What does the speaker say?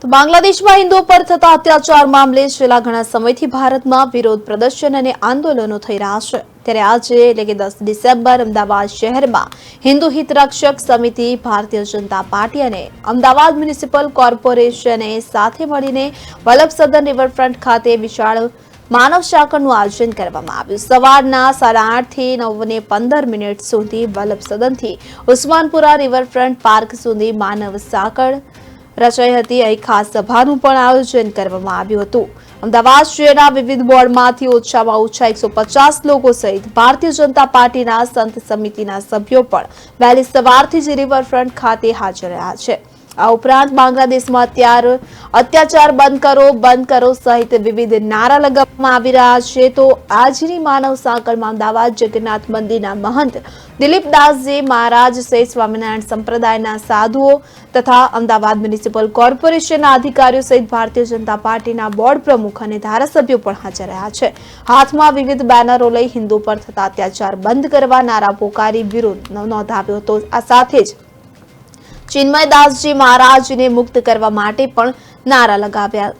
તો બાંગ્લાદેશમાં હિન્દુઓ પર થતા અત્યાચાર મામલે છેલ્લા ઘણા સમયથી ભારતમાં વિરોધ પ્રદર્શન અને આંદોલનો થઈ રહ્યા છે ત્યારે આજે એટલે કે 10 ડિસેમ્બર અમદાવાદ શહેરમાં હિન્દુ હિત રક્ષક સમિતિ ભારતીય જનતા પાર્ટી અને અમદાવાદ મ્યુનિસિપલ કોર્પોરેશને સાથે મળીને વલ્લભ સદન રિવરફ્રન્ટ ખાતે વિશાળ માનવ સાંકળનું આયોજન કરવામાં આવ્યું। સવારના 8:30 થી 9:15 સુધી વલ્લભ સદનથી ઉસ્માનપુરા રિવરફ્રન્ટ પાર્ક સુધી માનવ સાંકળ રચાઈ હતી। અહીં ખાસ સભાનું પણ આયોજન કરવામાં આવ્યું હતું। અમદાવાદ શહેરના વિવિધ વોર્ડમાંથી ઓછામાં ઓછા 150 લોકો સહિત ભારતીય જનતા પાર્ટીના સંત સમિતિના સભ્યો પણ વહેલી સવારથી જ રિવરફ્રન્ટ ખાતે હાજર રહ્યા છે। આ ઉપરાંત બાંગ્લાદેશમાં અત્યાચાર બંધ કરો સહિત વિવિધ નારા લગાવવામાં આવી રહ્યા છે। તો આજની માનવ સાંકળમાં અમદાવાદ જગન્નાથ મંદિરના મહંત દિલીપદાસજી મહારાજ સહિત સ્વામિનારાયણ સંપ્રદાયના સાધુઓ તથા અમદાવાદ મ્યુનિસિપલ કોર્પોરેશનના અધિકારીઓ સહિત ભારતીય જનતા પાર્ટીના બોર્ડ પ્રમુખ અને ધારાસભ્યો પણ હાજર રહ્યા છે। હાથમાં વિવિધ બેનરો લઈ હિન્દુ પર થતા અત્યાચાર બંધ કરવા નારા પોકારી વિરોધ નોંધાવ્યો હતો। આ સાથે જ ચિન્મયદાસજી મહારાજને મુક્ત કરવા માટે પણ નારા લગાવ્યા।